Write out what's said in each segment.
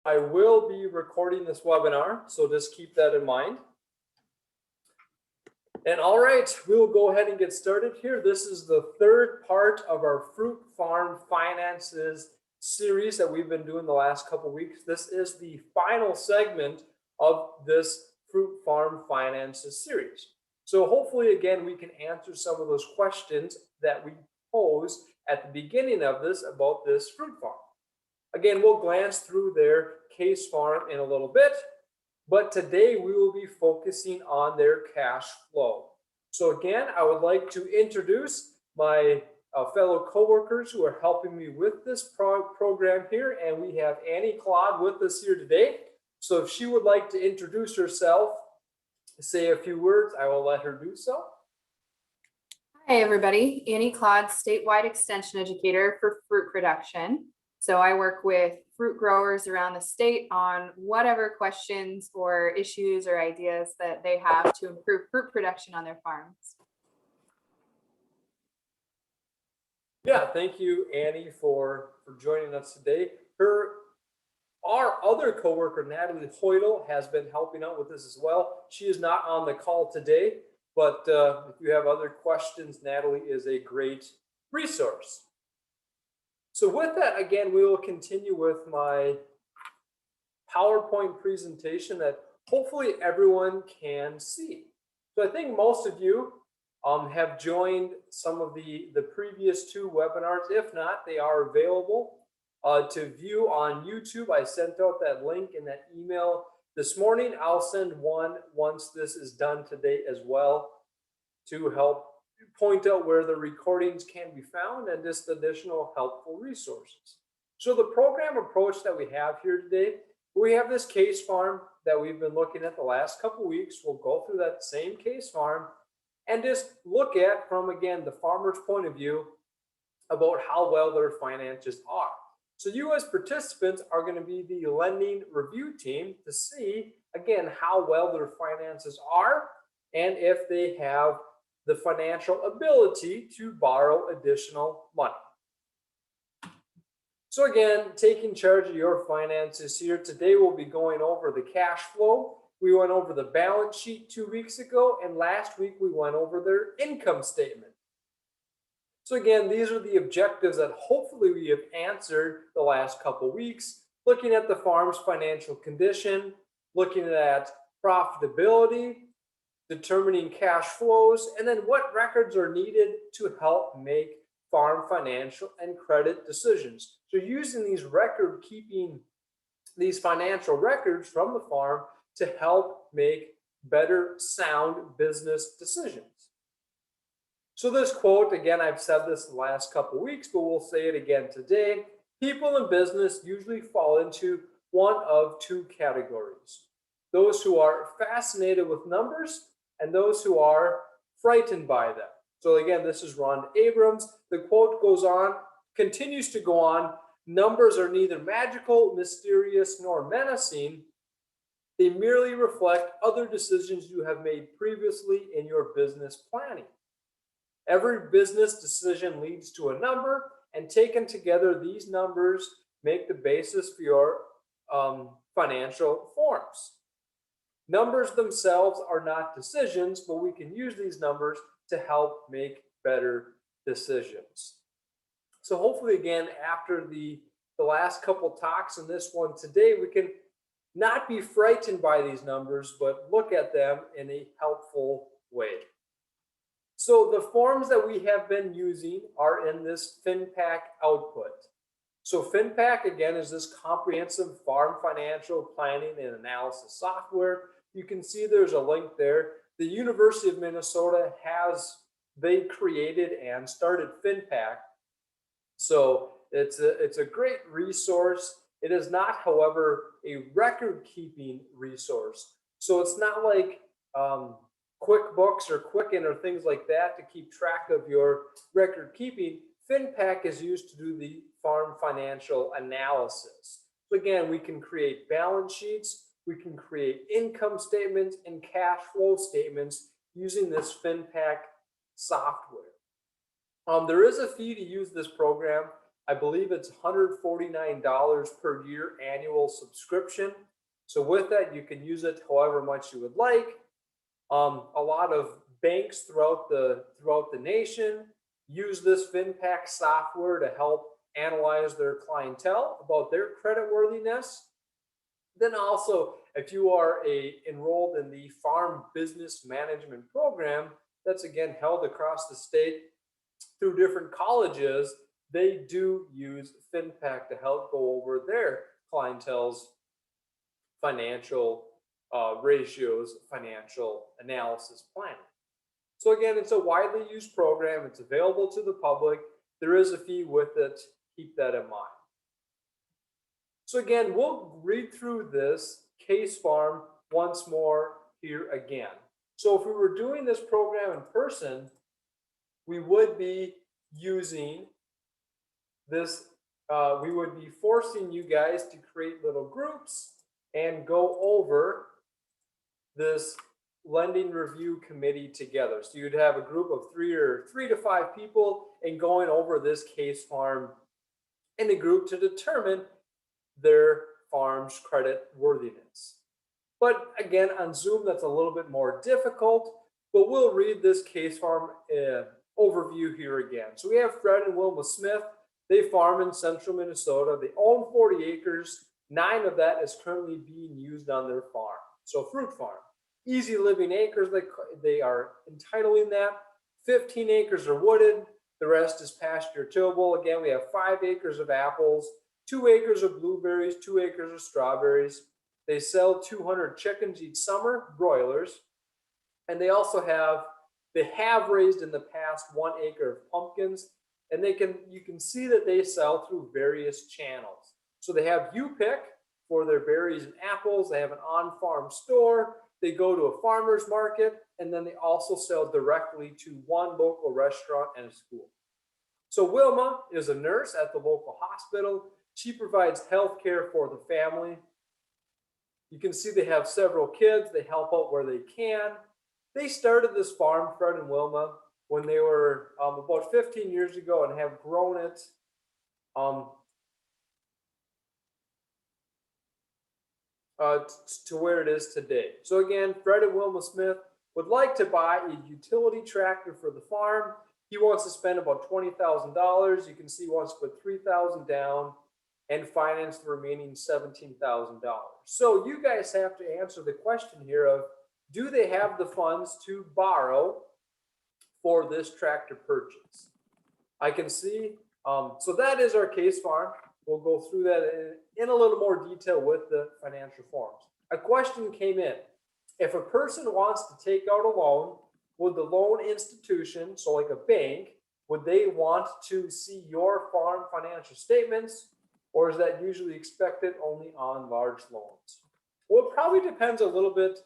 I will be recording this webinar, so just keep that in mind. And all right, we'll go ahead and get started here. This is the third part of our Fruit Farm Finances series that we've been doing the last couple weeks. This is the final segment of this Fruit Farm Finances series. So hopefully, again, we can answer some of those questions that we posed at the beginning of this about this fruit farm. Again, we'll glance through their case farm in a little bit, but today we will be focusing on their cash flow. So again, I would like to introduce my fellow coworkers who are helping me with this program here, and we have Annie Claude with us here today. So if she would like to introduce herself, say a few words, I will let her do so. Hi everybody, Annie Claude, statewide extension educator for fruit production. So I work with fruit growers around the state on whatever questions or issues or ideas that they have to improve fruit production on their farms. Yeah, thank you, Annie, for joining us today. Our other coworker, Natalie Hoytel, has been helping out with this as well. She is not on the call today, but if you have other questions, Natalie is a great resource. So with that, again, we will continue with my PowerPoint presentation that hopefully everyone can see. So I think most of you have joined some of the previous two webinars. If not, they are available to view on YouTube. I sent out that link in that email this morning. I'll send one once this is done today as well to help point out where the recordings can be found and just additional helpful resources. So the program approach that we have here today, we have this case farm that we've been looking at the last couple weeks. We'll go through that same case farm and just look at, from again the farmer's point of view, about how well their finances are. So you as participants are going to be the lending review team to see again how well their finances are and if they have the financial ability to borrow additional money. So again, taking charge of your finances here. Today we'll be going over the cash flow. We went over the balance sheet 2 weeks ago, and last week we went over their income statement. So again, these are the objectives that hopefully we have answered the last couple weeks, looking at the farm's financial condition, looking at profitability, determining cash flows, and then what records are needed to help make farm financial and credit decisions. So using these these financial records from the farm to help make better, sound business decisions. So this quote, again, I've said this the last couple weeks, but we'll say it again today. People in business usually fall into one of two categories: those who are fascinated with numbers and those who are frightened by them. So again, this is Ron Abrams. The quote goes on, continues to go on. Numbers are neither magical, mysterious, nor menacing. They merely reflect other decisions you have made previously in your business planning. Every business decision leads to a number, and taken together, these numbers make the basis for your financial forms. Numbers themselves are not decisions, but we can use these numbers to help make better decisions. So hopefully, again, after the last couple talks and this one today, we can not be frightened by these numbers, but look at them in a helpful way. So the forms that we have been using are in this FinPack output. So FinPack, again, is this comprehensive farm financial planning and analysis software. You can see there's a link there. The University of Minnesota they created and started FinPack. So it's a great resource. It is not, however, a record-keeping resource. So it's not like QuickBooks or Quicken or things like that to keep track of your record keeping. FinPack is used to do the farm financial analysis. So again, we can create balance sheets, we can create income statements and cash flow statements using this FinPack software. There is a fee to use this program. I believe it's $149 per year annual subscription. So with that, you can use it however much you would like. A lot of banks throughout the nation use this FinPack software to help analyze their clientele about their credit worthiness. Then also, if you are enrolled in the Farm Business Management program, that's again held across the state through different colleges, they do use FinPack to help go over their clientele's financial ratios, financial analysis planning. So again, it's a widely used program. It's available to the public. There is a fee with it. Keep that in mind. So again, we'll read through this case farm once more here again. So if we were doing this program in person, we would be using this, we would be forcing you guys to create little groups and go over this lending review committee together. So you'd have a group of three to five people and going over this case farm in a group to determine their farm's credit worthiness. But again, on Zoom, that's a little bit more difficult, but we'll read this case farm overview here again. So we have Fred and Wilma Smith. They farm in central Minnesota. They own 40 acres. 9 of that is currently being used on their farm. So fruit farm. Easy living acres, they are entitling that. 15 acres are wooded. The rest is pasture tillable. Again, we have 5 acres of apples, 2 acres of blueberries, 2 acres of strawberries. They sell 200 chickens each summer, broilers. And they also have raised in the past 1 acre of pumpkins. And you can see that they sell through various channels. So they have U-Pick for their berries and apples. They have an on-farm store. They go to a farmer's market, and then they also sell directly to one local restaurant and a school. So Wilma is a nurse at the local hospital. She provides health care for the family. You can see they have several kids. They help out where they can. They started this farm, Fred and Wilma, when they were about 15 years ago and have grown it to where it is today. So again, Fred and Wilma Smith would like to buy a utility tractor for the farm. He wants to spend about $20,000. You can see he wants to put $3,000 down and finance the remaining $17,000. So you guys have to answer the question here of, do they have the funds to borrow for this tractor purchase? I can see, so that is our case farm. We'll go through that in a little more detail with the financial forms. A question came in. If a person wants to take out a loan, would the loan institution, so like a bank, would they want to see your farm financial statements, or is that usually expected only on large loans? Well, it probably depends a little bit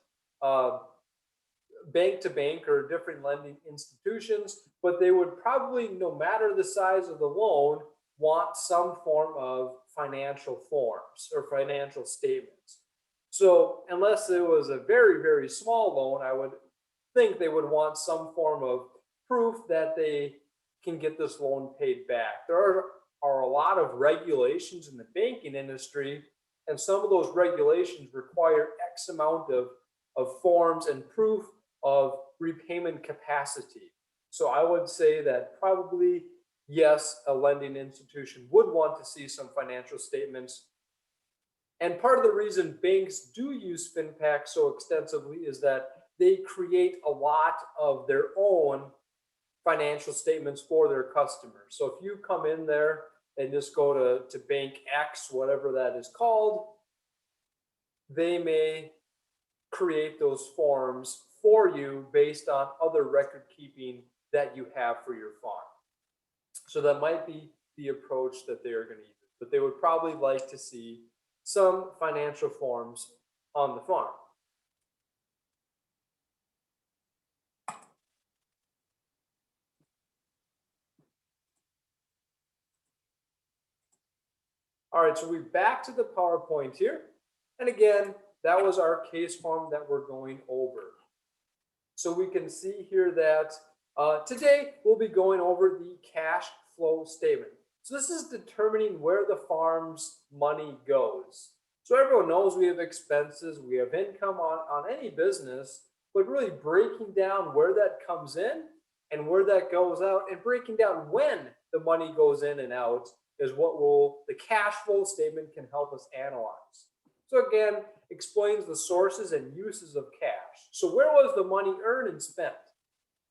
bank to bank or different lending institutions, but they would probably, no matter the size of the loan, want some form of financial forms or financial statements. So unless it was a very, very small loan, I would think they would want some form of proof that they can get this loan paid back. There are a lot of regulations in the banking industry, and some of those regulations require X amount of forms and proof of repayment capacity. So I would say that probably, yes, a lending institution would want to see some financial statements. And part of the reason banks do use FinPack so extensively is that they create a lot of their own financial statements for their customers. So if you come in there and just go to Bank X, whatever that is called, they may create those forms for you based on other record keeping that you have for your farm. So that might be the approach that they are going to use, but they would probably like to see some financial forms on the farm. All right, so we're back to the PowerPoint here. And again, that was our case form that we're going over. So we can see here that today we'll be going over the cash flow statement. So this is determining where the farm's money goes. So everyone knows we have expenses, we have income on any business, but really breaking down where that comes in and where that goes out, and breaking down when the money goes in and out is what the cash flow statement can help us analyze. So again, explains the sources and uses of cash. So where was the money earned and spent?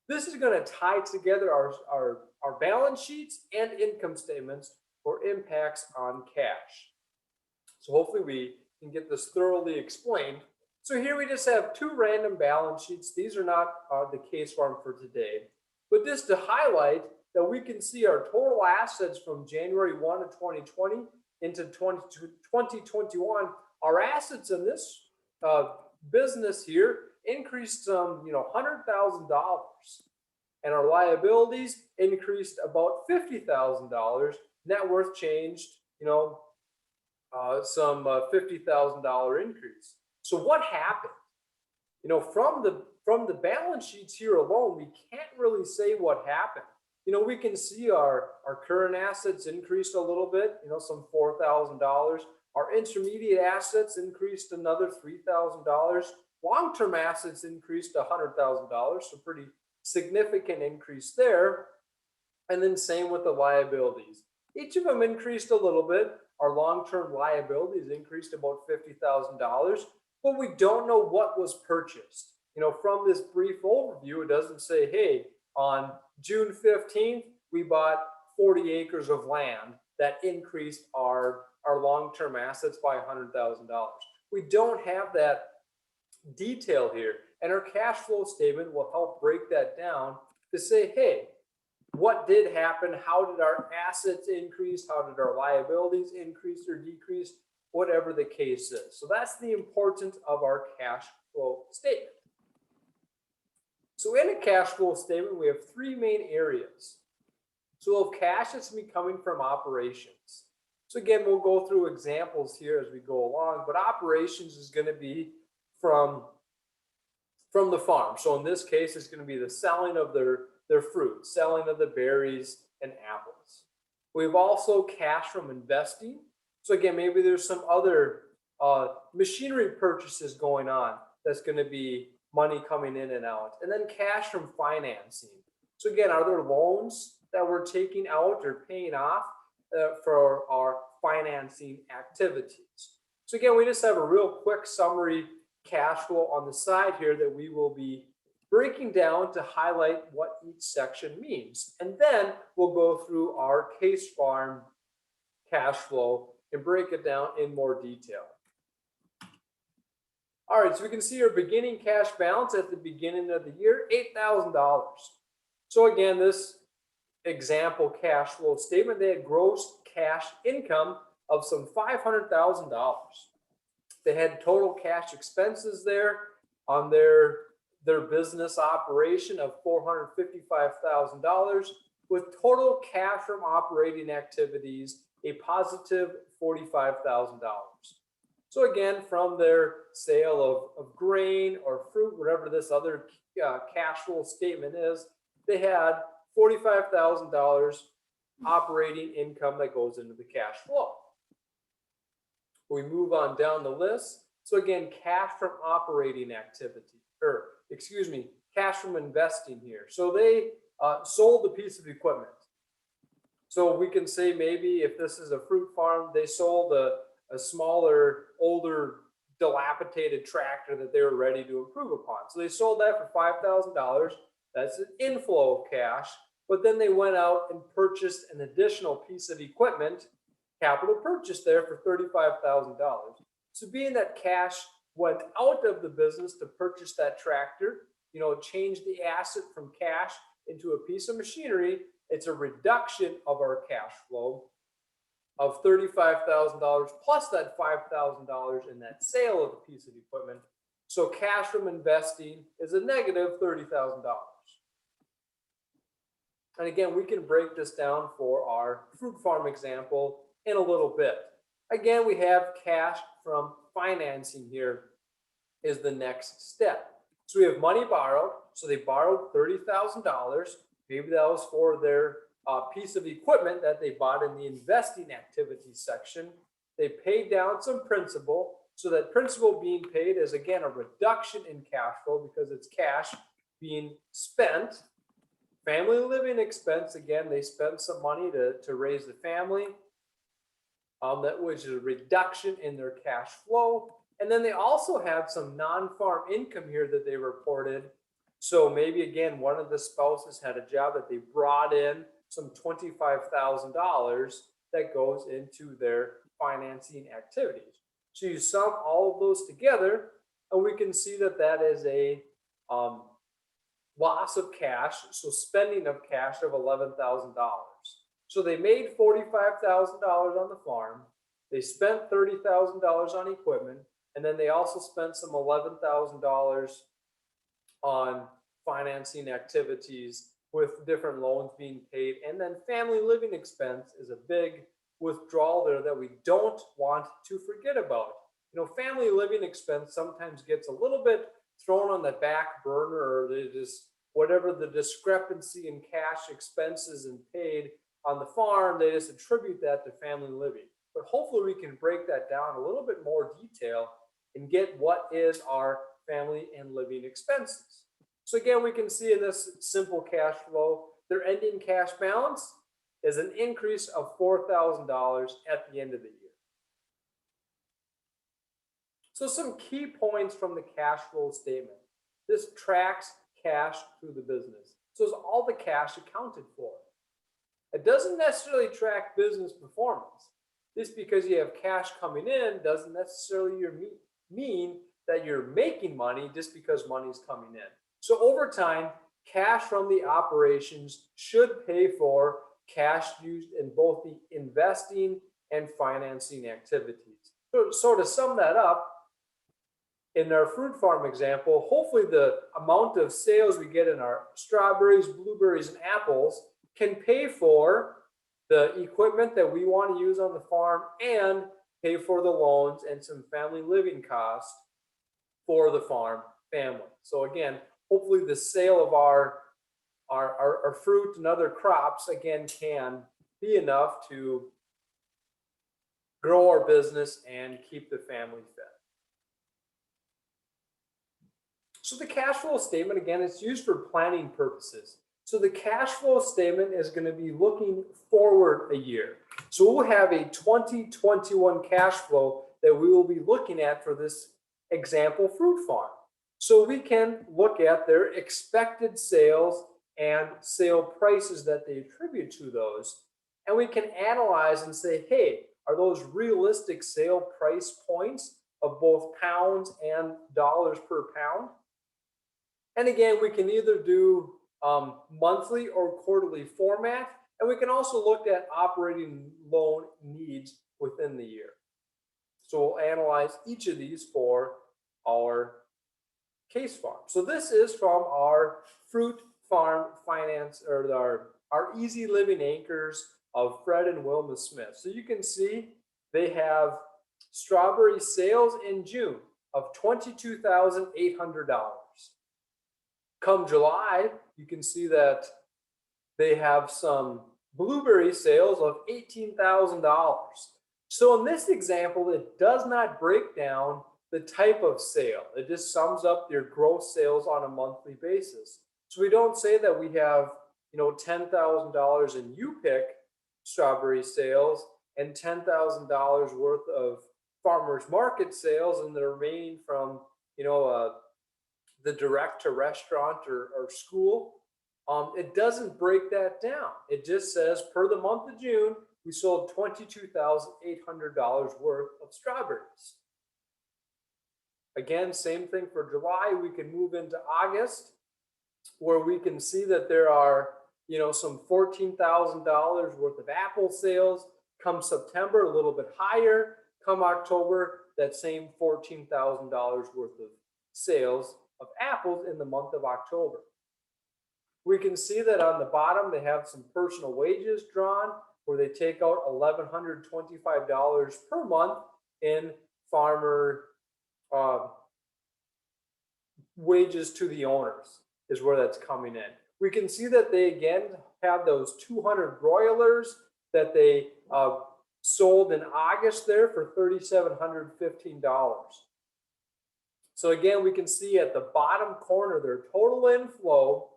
This is going to tie together our balance sheets and income statements for impacts on cash. So hopefully we can get this thoroughly explained. So here we just have two random balance sheets. These are not the case farm for today, but just to highlight that we can see our total assets from January 1 of 2020 into 2021. Our assets in this business here increased some, $100,000, and our liabilities increased about $50,000. Net worth changed, some $50,000 increase. So what happened? From the balance sheets here alone, we can't really say what happened. We can see our current assets increased a little bit, some $4,000. Our intermediate assets increased another $3,000. Long-term assets increased $100,000, so pretty significant increase there. And then same with the liabilities. Each of them increased a little bit. Our long-term liabilities increased about $50,000, but we don't know what was purchased. From this brief overview, it doesn't say, hey, on June 15th, we bought 40 acres of land that increased our long-term assets by $100,000. We don't have that detail here, and our cash flow statement will help break that down to say, hey, what did happen? How did our assets increase? How did our liabilities increase or decrease? Whatever the case is. So that's the importance of our cash flow statement. So in a cash flow statement, we have three main areas. So we'll have cash that's going to be coming from operations. So again, we'll go through examples here as we go along, but operations is going to be from the farm. So in this case, it's going to be the selling of their fruit, selling of the berries and apples. We've also cash from investing. So again, maybe there's some other machinery purchases going on that's going to be money coming in and out. And then cash from financing. So again, are there loans that we're taking out or paying off for our financing activities? So again, we just have a real quick summary cash flow on the side here that we will be breaking down to highlight what each section means. And then we'll go through our case farm cash flow and break it down in more detail. All right, so we can see our beginning cash balance at the beginning of the year, $8,000. So again, this example cash flow statement, they had gross cash income of some $500,000. They had total cash expenses there on their business operation of $455,000, with total cash from operating activities a positive $45,000. So again, from their sale of grain or fruit, whatever this other cash flow statement is, they had $45,000 operating income that goes into the cash flow. We move on down the list. So again, cash from operating activity, cash from investing here. So they sold a piece of equipment. So we can say maybe if this is a fruit farm, they sold a smaller, older, dilapidated tractor that they were ready to improve upon. So they sold that for $5,000. That's an inflow of cash. But then they went out and purchased an additional piece of equipment, capital purchase there for $35,000. So being that cash went out of the business to purchase that tractor, change the asset from cash into a piece of machinery, it's a reduction of our cash flow of $35,000 plus that $5,000 in that sale of the piece of equipment. So cash from investing is a negative $30,000. And again, we can break this down for our fruit farm example in a little bit. Again, we have cash from financing here is the next step. So we have money borrowed. So they borrowed $30,000. Maybe that was for their piece of equipment that they bought in the investing activities section. They paid down some principal. So that principal being paid is, again, a reduction in cash flow because it's cash being spent. Family living expense, again, they spent some money to raise the family, which is a reduction in their cash flow. And then they also have some non-farm income here that they reported. So maybe, again, one of the spouses had a job that they brought in some $25,000 that goes into their financing activities. So you sum all of those together, and we can see that that is a loss of cash, so spending of cash of $11,000. So they made $45,000 on the farm. They spent $30,000 on equipment, and then they also spent some $11,000 on financing activities with different loans being paid. And then family living expense is a big withdrawal there that we don't want to forget about. Family living expense sometimes gets a little bit thrown on the back burner, or they just, whatever the discrepancy in cash expenses and paid on the farm, they just attribute that to family living. But hopefully we can break that down a little bit more detail and get what is our family and living expenses. So again, we can see in this simple cash flow, their ending cash balance is an increase of $4,000 at the end of the year. So some key points from the cash flow statement. This tracks cash through the business. So is all the cash accounted for? It doesn't necessarily track business performance. Just because you have cash coming in doesn't necessarily mean that you're making money just because money's coming in. So over time, cash from the operations should pay for cash used in both the investing and financing activities. So to sum that up, in our fruit farm example, hopefully the amount of sales we get in our strawberries, blueberries, and apples can pay for the equipment that we want to use on the farm and pay for the loans and some family living costs for the farm family. So again, hopefully the sale of our fruit and other crops, again, can be enough to grow our business and keep the family fed. So the cash flow statement, again, it's used for planning purposes. So the cash flow statement is going to be looking forward a year. So we'll have a 2021 cash flow that we will be looking at for this example fruit farm. So we can look at their expected sales and sale prices that they attribute to those. And we can analyze and say, hey, are those realistic sale price points of both pounds and dollars per pound? And again, we can either do monthly or quarterly format, and we can also look at operating loan needs within the year. So we'll analyze each of these for our case farm. So this is from our fruit farm finance, or our easy living acres of Fred and Wilma Smith. So you can see they have strawberry sales in June of $22,800. Come July, you can see that they have some blueberry sales of $18,000. So in this example, it does not break down the type of sale. It just sums up your gross sales on a monthly basis. So we don't say that we have, $10,000 in U-Pick strawberry sales and $10,000 worth of farmers market sales, and the remaining from, the direct to restaurant or school. It doesn't break that down. It just says per the month of June, we sold $22,800 worth of strawberries. Again, same thing for July. We can move into August, where we can see that there are, some $14,000 worth of apple sales. Come September, a little bit higher. Come October, that same $14,000 worth of sales of apples in the month of October. We can see that on the bottom, they have some personal wages drawn, where they take out $1,125 per month in farmer wages to the owners, is where that's coming in. We can see that they again have those 200 broilers that they sold in August there for $3,715. So again, we can see at the bottom corner, their total inflow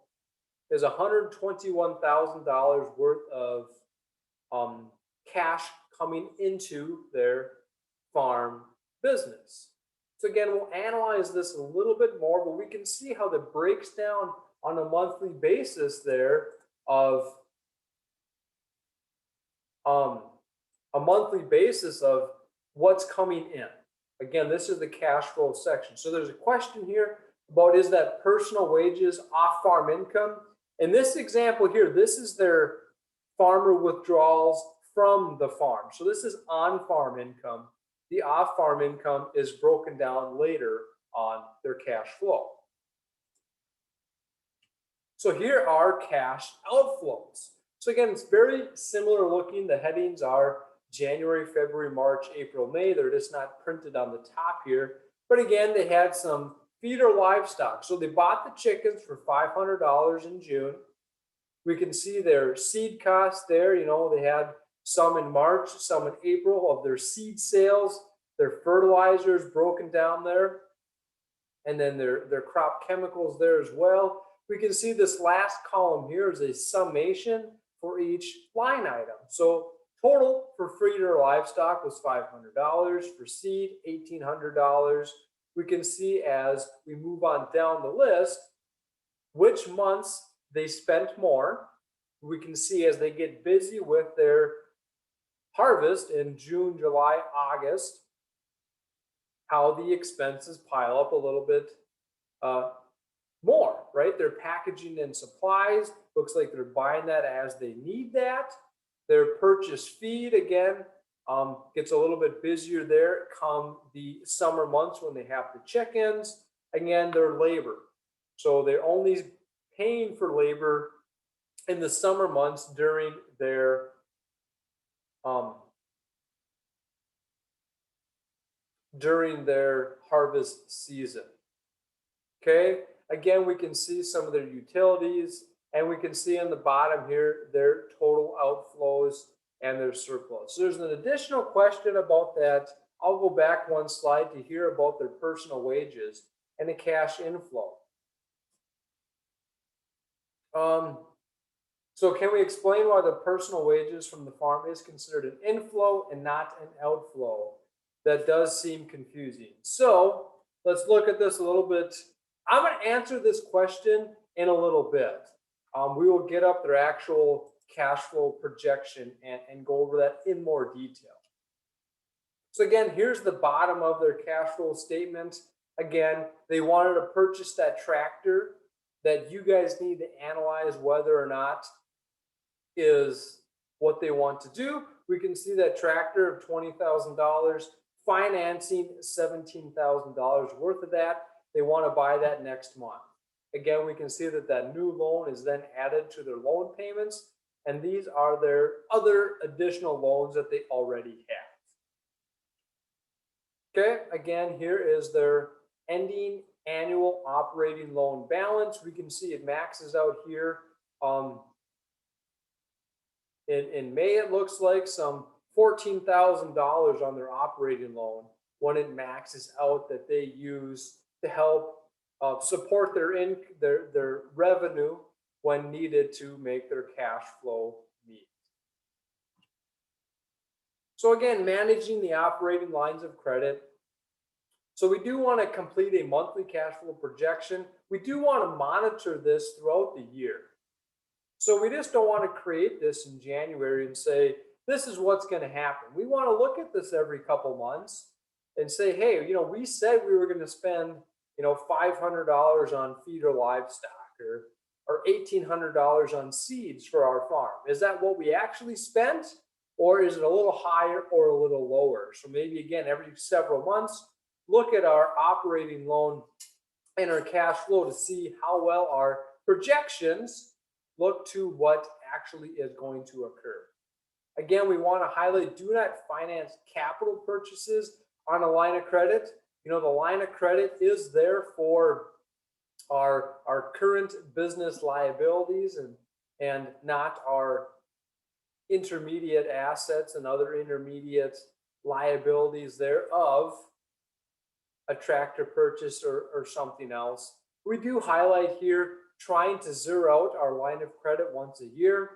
is $121,000 worth of cash coming into their farm business. So again, we'll analyze this a little bit more, but we can see how that breaks down on a monthly basis there of a monthly basis of what's coming in. Again, this is the cash flow section. So there's a question here about, is that personal wages off-farm income? In this example here, this is their farmer withdrawals from the farm. So this is on-farm income. The off-farm income is broken down later on their cash flow. So here are cash outflows. So again, it's very similar looking. The headings are January, February, March, April, May. They're just not printed on the top here. But again, they had some feeder livestock. So they bought the chickens for $500 in June. We can see their seed costs there. They had some in March, some in April of their seed sales, their fertilizers broken down there, and then their crop chemicals there as well. We can see this last column here is a summation for each line item. So total for feeder livestock was $500, for seed, $1,800. We can see as we move on down the list, which months they spent more. We can see as they get busy with their harvest in June, July, August, how the expenses pile up a little bit more, right? They're packaging and supplies. Looks like they're buying that as they need that. Their purchase feed, again, gets a little bit busier there come the summer months when they have the chickens. Again, their labor. So they're only paying for labor in the summer months during their harvest season. Okay, again, we can see some of their utilities, and we can see on the bottom here their total outflows and their surplus. So there's an additional question about that. I'll go back one slide to hear about their personal wages and the cash inflow. So can we explain why the personal wages from the farm is considered an inflow and not an outflow? That does seem confusing. So let's look at this a little bit. I'm going to answer this question in a little bit. We will get up their actual cash flow projection and go over that in more detail. So again, here's the bottom of their cash flow statement. Again, they wanted to purchase that tractor that you guys need to analyze whether or not is what they want to do. We can see that tractor of $20,000, financing $17,000 worth of that. They want to buy that next month. Again, we can see that that new loan is then added to their loan payments, and these are their other additional loans that they already have. Okay, again, here is their ending annual operating loan balance. We can see it maxes out here. In May, it looks like some $14,000 on their operating loan when it maxes out that they use to help support their revenue when needed to make their cash flow needs. So again, managing the operating lines of credit. So we do want to complete a monthly cash flow projection. We do want to monitor this throughout the year. So we just don't want to create this in January and say, this is what's going to happen. We want to look at this every couple months and say, hey, we said we were going to spend, $500 on feeder livestock or $1,800 on seeds for our farm. Is that what we actually spent, or is it a little higher or a little lower? So maybe again, every several months, look at our operating loan and our cash flow to see how well our projections look to what actually is going to occur. Again, we want to highlight, do not finance capital purchases on a line of credit. The line of credit is there for our current business liabilities and not our intermediate assets and other intermediate liabilities thereof, a tractor purchase or something else. We do highlight here trying to zero out our line of credit once a year.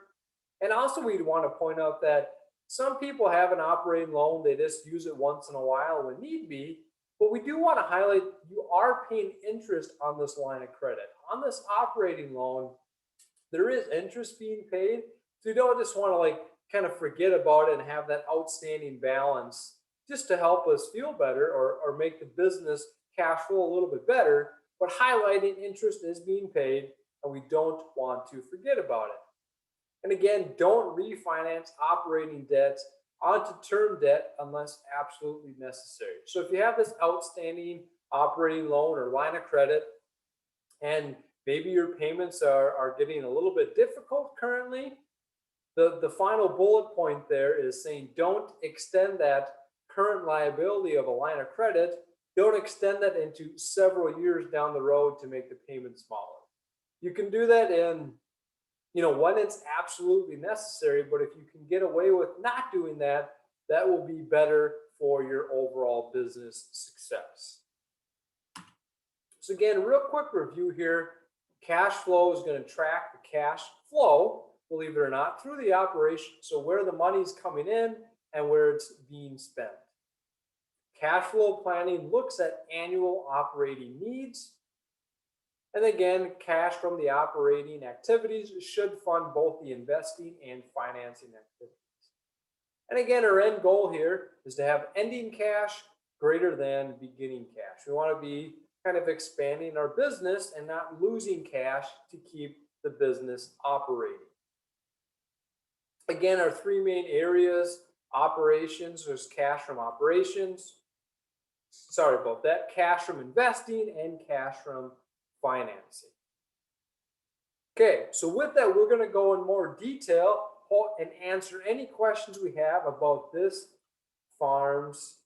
And also we'd want to point out that some people have an operating loan, they just use it once in a while when need be. But we do want to highlight you are paying interest on this line of credit. On this operating loan, there is interest being paid. So you don't just want to like kind of forget about it and have that outstanding balance just to help us feel better or make the business cash flow a little bit better. But highlighting interest is being paid and we don't want to forget about it. And again, don't refinance operating debts onto term debt unless absolutely necessary. So if you have this outstanding operating loan or line of credit and maybe your payments are getting a little bit difficult currently, the final bullet point there is saying don't extend that current liability of a line of credit, don't extend that into several years down the road to make the payment smaller. You can do that in, when it's absolutely necessary, but if you can get away with not doing that, that will be better for your overall business success. So again, real quick review here. Cash flow is going to track the cash flow, believe it or not, through the operation. So where the money's coming in and where it's being spent. Cash flow planning looks at annual operating needs. And again, cash from the operating activities should fund both the investing and financing activities. And again, our end goal here is to have ending cash greater than beginning cash. We want to be kind of expanding our business and not losing cash to keep the business operating. Again, our three main areas, operations, there's cash from operations. Sorry about that, cash from investing and cash from financing. Okay, so with that, we're going to go in more detail and answer any questions we have about this farm's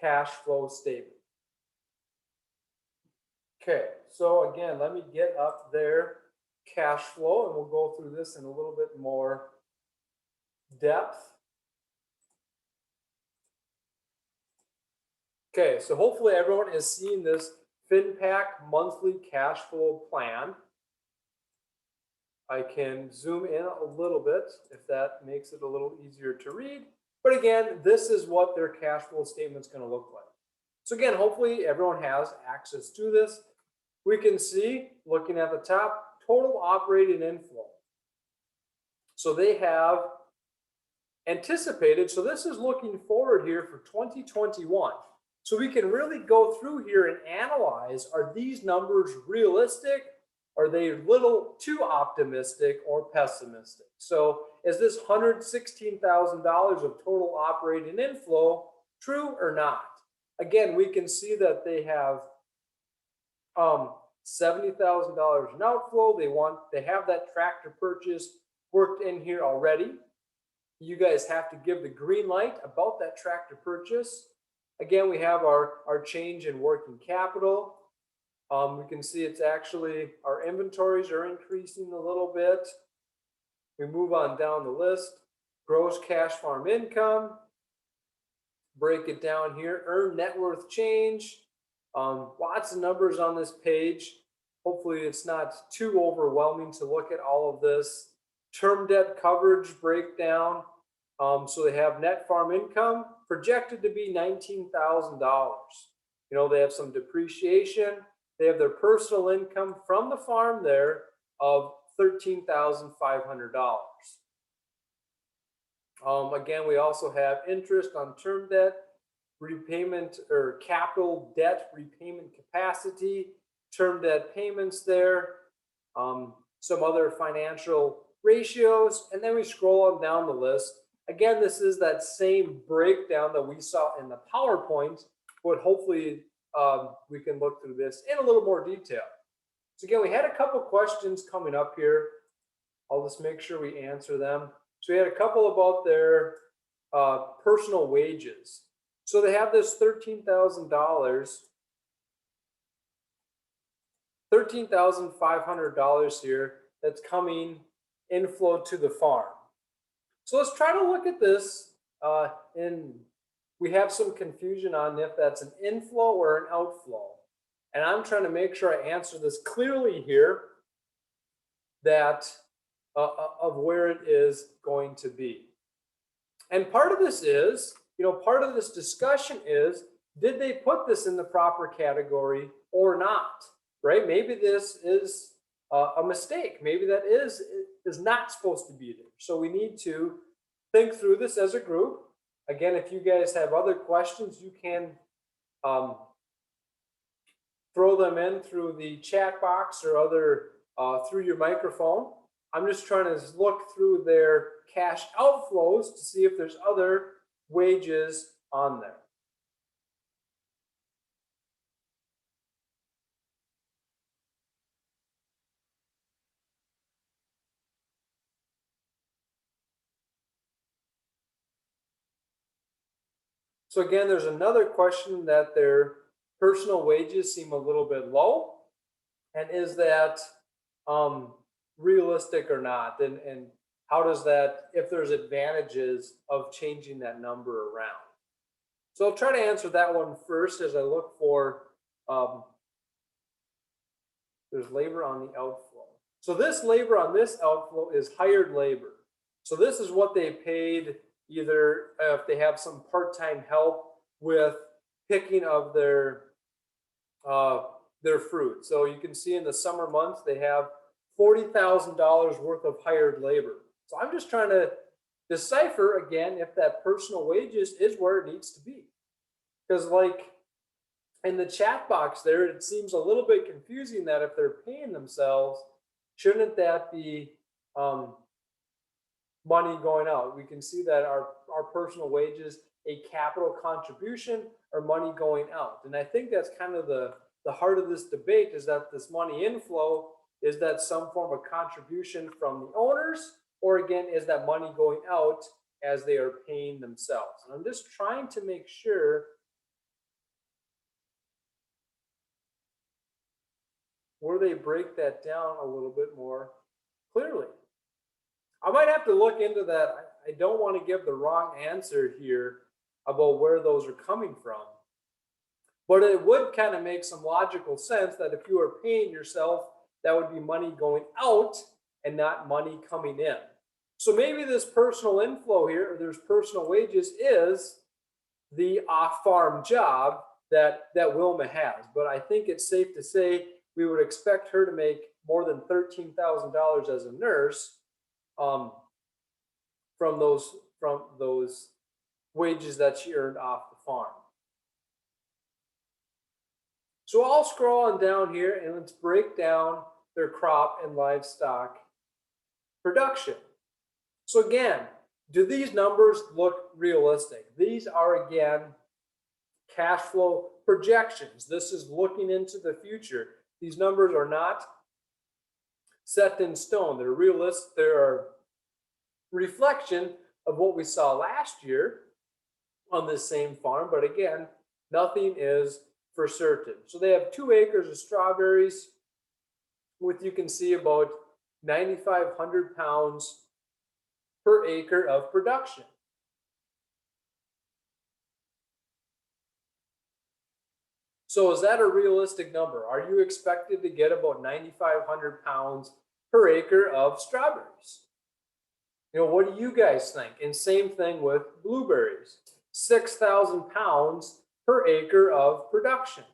cash flow statement. Okay, so again, let me get up their cash flow and we'll go through this in a little bit more depth. Okay, so hopefully everyone is seeing this FinPack monthly cash flow plan. I can zoom in a little bit if that makes it a little easier to read. But again, this is what their cash flow statement is going to look like. So again, hopefully everyone has access to this. We can see, looking at the top, total operating inflow. So they have anticipated, so this is looking forward here for 2021. So we can really go through here and analyze, are these numbers realistic? Are they a little too optimistic or pessimistic? So is this $116,000 of total operating inflow true or not? Again, we can see that they have $70,000 in outflow. They have that tractor purchase worked in here already. You guys have to give the green light about that tractor purchase. Again, we have our change in working capital. We can see it's actually, our inventories are increasing a little bit. We move on down the list. Gross cash farm income. Break it down here. Earned net worth change. Lots of numbers on this page. Hopefully it's not too overwhelming to look at all of this. Term debt coverage breakdown. So they have net farm income projected to be $19,000. They have some depreciation. They have their personal income from the farm there of $13,500. Again, we also have interest on term debt, repayment or capital debt repayment capacity, term debt payments there, some other financial ratios, and then we scroll on down the list. Again, this is that same breakdown that we saw in the PowerPoint, but hopefully we can look through this in a little more detail. So again, we had a couple questions coming up here. I'll just make sure we answer them. So we had a couple about their personal wages. So they have this $13,000 $13,500 here that's coming inflow to the farm. So let's try to look at this we have some confusion on if that's an inflow or an outflow. And I'm trying to make sure I answer this clearly here that of where it is going to be. And part of this is, part of this discussion is, did they put this in the proper category or not, right? Maybe this is a mistake. Maybe that is not supposed to be there. So we need to think through this as a group. Again, if you guys have other questions, you can throw them in through the chat box or through your microphone. I'm just trying to look through their cash outflows to see if there's other wages on there. So again, there's another question that their personal wages seem a little bit low. And is that realistic or not? And how does that, if there's advantages of changing that number around? So I'll try to answer that one first as I look for, there's labor on the outflow. So this labor on this outflow is hired labor. So this is what they paid either if they have some part-time help with picking of their fruit. So you can see in the summer months, they have $40,000 worth of hired labor. So I'm just trying to decipher again if that personal wages is where it needs to be. Because like in the chat box there, it seems a little bit confusing that if they're paying themselves, shouldn't that be money going out? We can see that our personal wages, a capital contribution, or money going out. And I think that's kind of the heart of this debate, is that this money inflow, is that some form of contribution from the owners, or again, is that money going out as they are paying themselves? And I'm just trying to make sure where they break that down a little bit more clearly. I might have to look into that. I don't want to give the wrong answer here about where those are coming from. But it would kind of make some logical sense that if you are paying yourself, that would be money going out and not money coming in. So maybe this personal inflow here, or there's personal wages, is the off-farm job that Wilma has. But I think it's safe to say we would expect her to make more than $13,000 as a nurse from those wages that she earned off the farm. So I'll scroll on down here and let's break down their crop and livestock production. So again, do these numbers look realistic? These are, again, cash flow projections. This is looking into the future. These numbers are not set in stone. They're realistic. They're a reflection of what we saw last year on this same farm. But again, nothing is for certain. So they have 2 acres of strawberries with, you can see, about 9,500 pounds per acre of production. So is that a realistic number? Are you expected to get about 9,500 pounds per acre of strawberries? What do you guys think? And same thing with blueberries, 6,000 pounds per acre of production.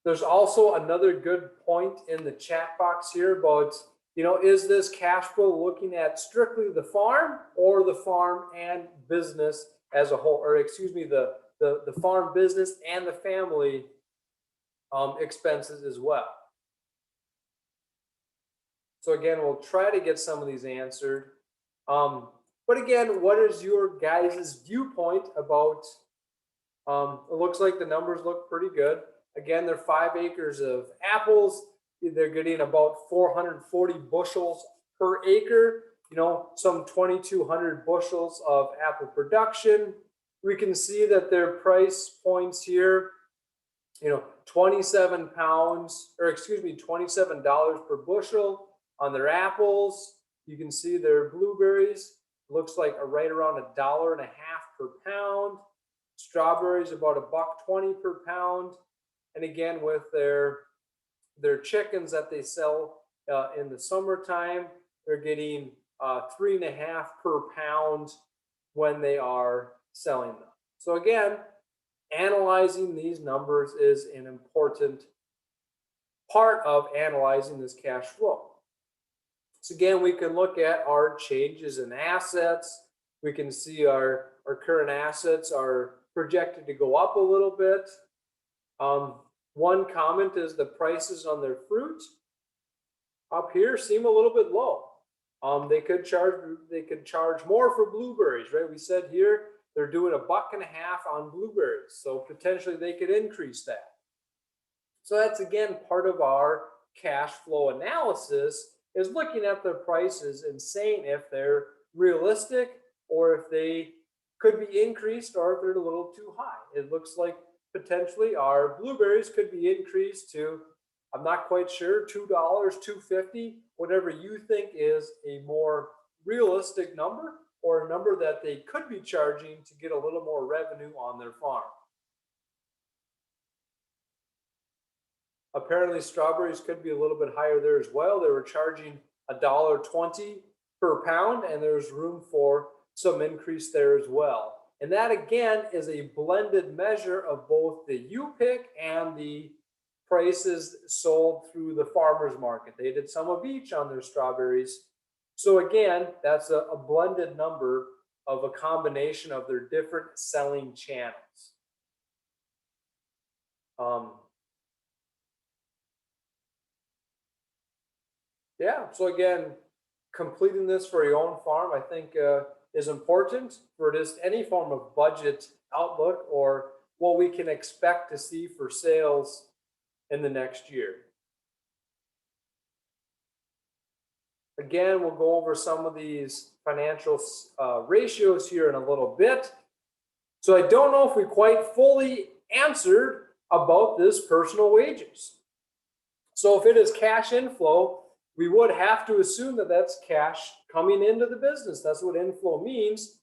There's also another good point in the chat box here about, is this cash flow looking at strictly the farm or the farm and business as a whole, or excuse me, the farm business and the family expenses as well. So again, we'll try to get some of these answered. But again, what is your guys' viewpoint about, it looks like the numbers look pretty good. Again, they're 5 acres of apples. They're getting about 440 bushels per acre. some 2,200 bushels of apple production. We can see that their price points here, 27 pounds, or excuse me, $27 per bushel on their apples. You can see their blueberries, looks like right around $1.50 per pound. Strawberries about $1.20 per pound. And again, with their chickens that they sell in the summertime, they're getting 3.5 per pound when they are selling them. So again, analyzing these numbers is an important part of analyzing this cash flow. So again, we can look at our changes in assets. We can see our current assets are projected to go up a little bit. One comment is the prices on their fruit up here seem a little bit low. They could charge more for blueberries, right? We said here they're doing $1.50 on blueberries, so potentially they could increase that. So that's again part of our cash flow analysis, is looking at their prices and saying if they're realistic or if they could be increased or if they're a little too high. It looks like potentially our blueberries could be increased to, I'm not quite sure, $2, $2.50, whatever you think is a more realistic number, or a number that they could be charging to get a little more revenue on their farm. Apparently strawberries could be a little bit higher there as well. They were charging $1.20 per pound, and there's room for some increase there as well. And that again is a blended measure of both the U-pick and the prices sold through the farmers market. They did some of each on their strawberries. So again, that's a blended number of a combination of their different selling channels. Yeah, so again, completing this for your own farm, I think is important for just any form of budget outlook or what we can expect to see for sales in the next year. Again, we'll go over some of these financial ratios here in a little bit. So I don't know if we quite fully answered about this personal wages. So if it is cash inflow, we would have to assume that that's cash coming into the business. That's what inflow means.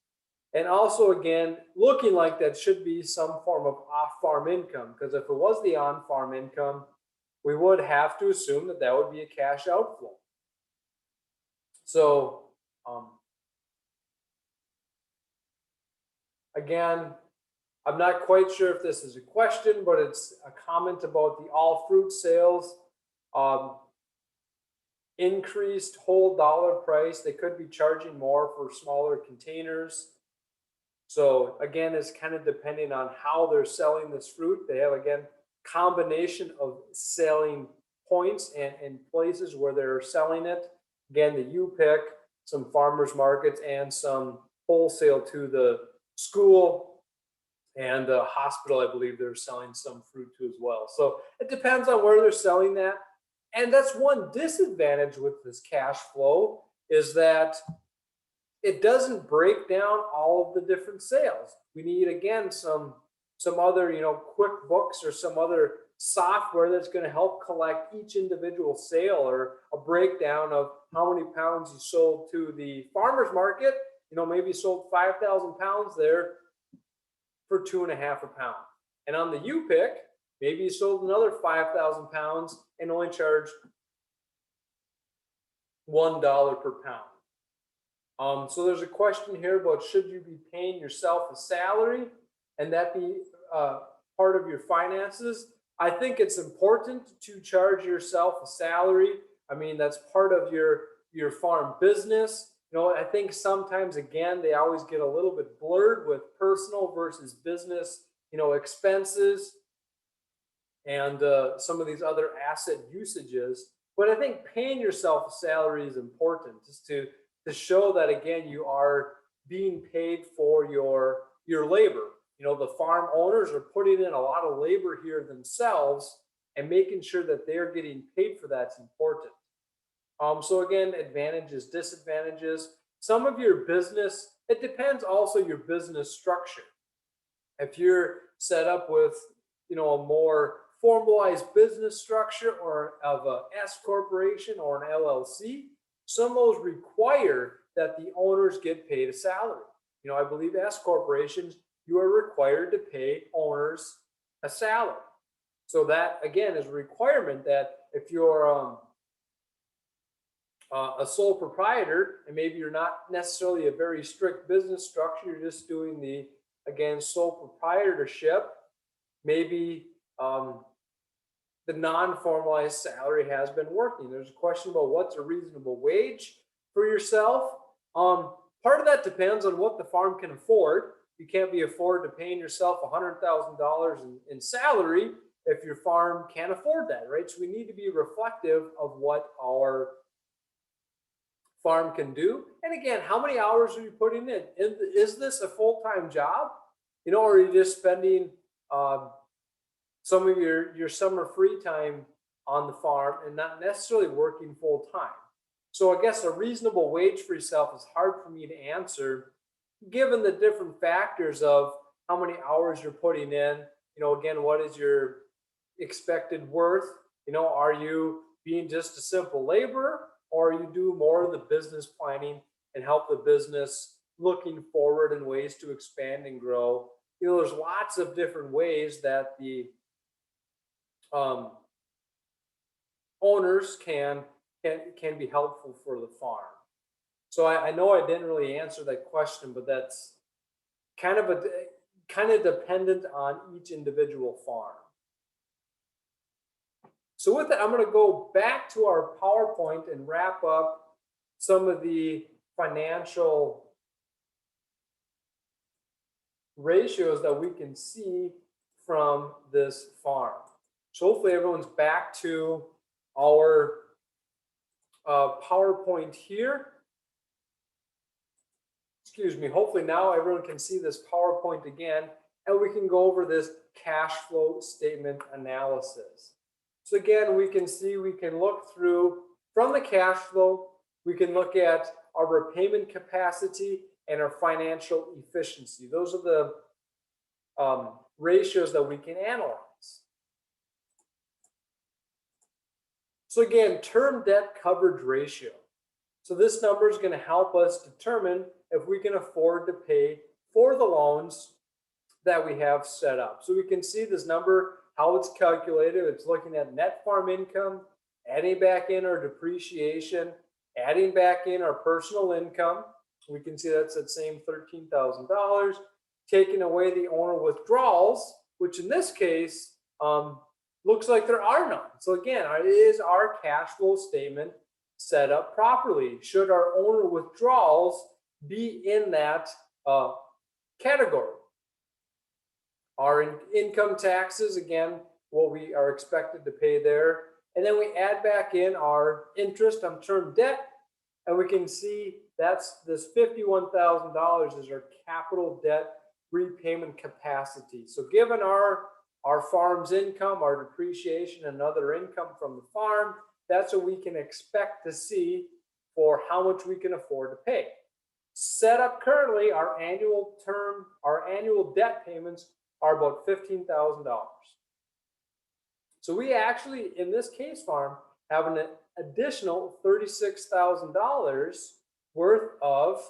And also, again, looking like that should be some form of off-farm income, because if it was the on-farm income, we would have to assume that that would be a cash outflow. So, again, I'm not quite sure if this is a question, but it's a comment about the all fruit sales. Increased whole dollar price. They could be charging more for smaller containers. So again, it's kind of depending on how they're selling this fruit. They have, again, combination of selling points and places where they're selling it. Again, the U-pick, some farmers markets, and some wholesale to the school and the hospital. I believe they're selling some fruit to as well. So it depends on where they're selling that. And that's one disadvantage with this cash flow, is that it doesn't break down all of the different sales. We need, again, some other, QuickBooks or some other software that's going to help collect each individual sale, or a breakdown of how many pounds you sold to the farmer's market. Maybe you sold 5,000 pounds there for $2.50 a pound. And on the U-pick, maybe you sold another 5,000 pounds and only charged $1 per pound. So there's a question here about, should you be paying yourself a salary and that be part of your finances? I think it's important to charge yourself a salary. I mean, that's part of your farm business. I think sometimes, again, they always get a little bit blurred with personal versus business, expenses and some of these other asset usages. But I think paying yourself a salary is important, just to show that, again, you are being paid for your labor. The farm owners are putting in a lot of labor here themselves, and making sure that they're getting paid for that's important. So again, advantages, disadvantages. Some of your business, it depends also your business structure. If you're set up with, a more formalized business structure or of a S corporation or an LLC, some of those require that the owners get paid a salary. I believe S corporations, you are required to pay owners a salary. So that again is a requirement that if you're a sole proprietor and maybe you're not necessarily a very strict business structure, you're just doing the, again, sole proprietorship, maybe the non-formalized salary has been working. There's a question about what's a reasonable wage for yourself. Part of that depends on what the farm can afford. You can't be afford to paying yourself $100,000 in salary if your farm can't afford that, right? So we need to be reflective of what our farm can do. And again, how many hours are you putting in? Is this a full-time job? Or are you just spending some of your summer free time on the farm and not necessarily working full-time? So I guess a reasonable wage for yourself is hard for me to answer, given the different factors of how many hours you're putting in. Again, what is your expected worth? Are you being just a simple laborer, or you do more of the business planning and help the business looking forward in ways to expand and grow? There's lots of different ways that the owners can be helpful for the farm. So I know I didn't really answer that question, but that's kind of dependent on each individual farm. So with that, I'm going to go back to our PowerPoint and wrap up some of the financial ratios that we can see from this farm. So hopefully everyone's back to our PowerPoint here. Excuse me. Hopefully now everyone can see this PowerPoint again, and we can go over this cash flow statement analysis. So again, we can look through from the cash flow, we can look at our repayment capacity and our financial efficiency. Those are the ratios that we can analyze. So again, term debt coverage ratio. So this number is going to help us determine if we can afford to pay for the loans that we have set up. So we can see this number, how it's calculated. It's looking at net farm income, adding back in our depreciation, adding back in our personal income. We can see that's that same $13,000, taking away the owner withdrawals, which in this case looks like there are none. So again, is our cash flow statement set up properly? Should our owner withdrawals be in that category? Our income taxes, again, what we are expected to pay there. And then we add back in our interest on term debt, and we can see that's this $51,000 is our capital debt repayment capacity. So given our farm's income, our depreciation and other income from the farm, that's what we can expect to see for how much we can afford to pay. Set up currently, our annual debt payments are about $15,000. So we actually, in this case farm, have an additional $36,000 worth of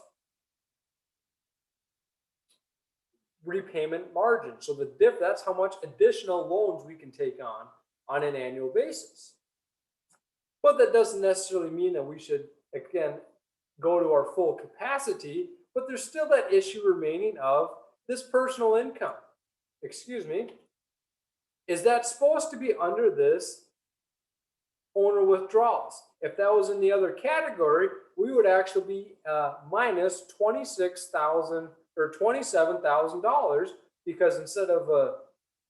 repayment margin. So that's how much additional loans we can take on an annual basis. But that doesn't necessarily mean that we should, again, go to our full capacity, but there's still that issue remaining of this personal income. Excuse me. Is that supposed to be under this owner withdrawals? If that was in the other category, we would actually be minus $26,000 or $27,000, because instead of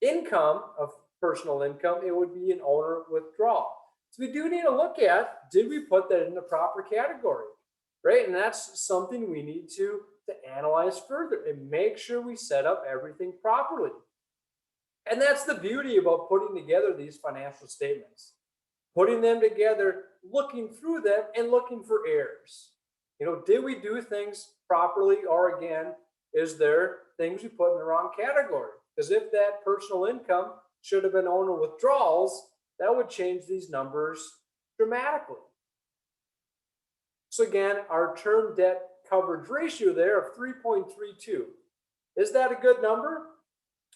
income of personal income, it would be an owner withdrawal. So we do need to look at, did we put that in the proper category, right? And that's something we need to analyze further and make sure we set up everything properly. And that's the beauty about putting together these financial statements. Putting them together looking through them and looking for errors. Did we do things properly, or again, is there things we put in the wrong category? Because if that personal income should have been owner withdrawals, that would change these numbers dramatically. So again, our term debt coverage ratio there of 3.32. Is that a good number?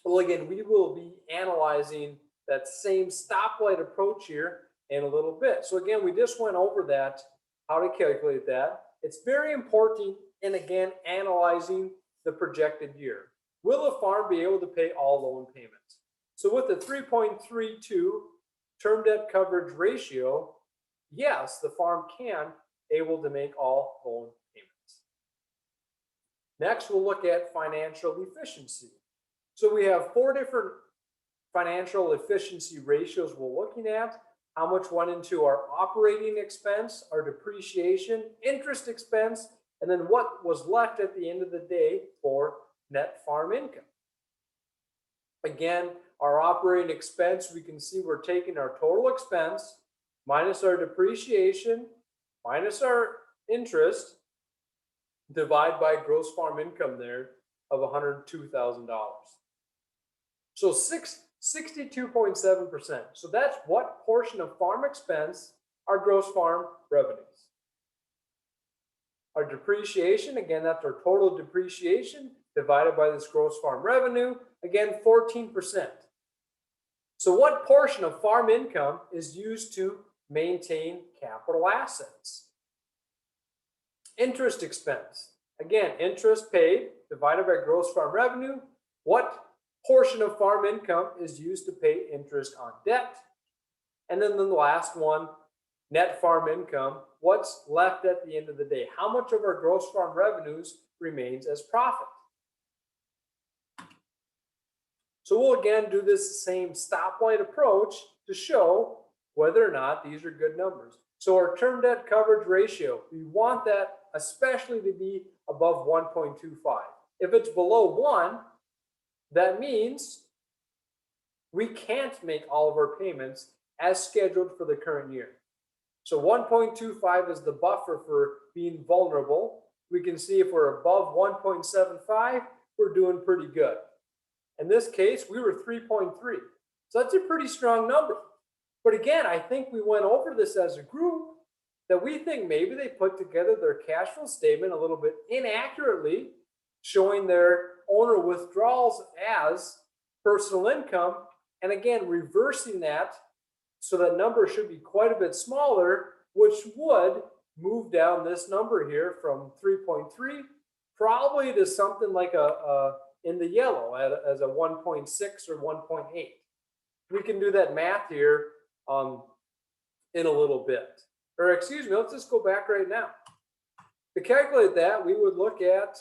Well, again, we will be analyzing that same stoplight approach here in a little bit. So again, we just went over that, how to calculate that. It's very important in, again, analyzing the projected year. Will the farm be able to pay all loan payments? So with the 3.32 term debt coverage ratio, yes, the farm can able to make all loan payments. Next, we'll look at financial efficiency. So we have 4 different financial efficiency ratios we're looking at. How much went into our operating expense, our depreciation, interest expense, and then what was left at the end of the day for net farm income. Again, our operating expense, we can see we're taking our total expense minus our depreciation, minus our interest, divide by gross farm income there of $102,000. So 62.7%. So that's what portion of farm expense are gross farm revenues. Our depreciation, again, that's our total depreciation divided by this gross farm revenue, again, 14%. So what portion of farm income is used to maintain capital assets? Interest expense. Again, interest paid divided by gross farm revenue. What portion of farm income is used to pay interest on debt? And then the last one, net farm income. What's left at the end of the day? How much of our gross farm revenues remains as profit? So we'll again do this same stoplight approach to show whether or not these are good numbers. So our term debt coverage ratio, we want that especially to be above 1.25. If it's below 1, that means we can't make all of our payments as scheduled for the current year. So 1.25 is the buffer for being vulnerable. We can see if we're above 1.75, we're doing pretty good. In this case, we were 3.3. So that's a pretty strong number. But again, I think we went over this as a group that we think maybe they put together their cash flow statement a little bit inaccurately, showing their owner withdrawals as personal income. And again, reversing that so that number should be quite a bit smaller, which would move down this number here from 3.3 probably to something like in the yellow as a 1.6 or 1.8. We can do that math here in a little bit. Or excuse me, let's just go back right now. To calculate that, we would look at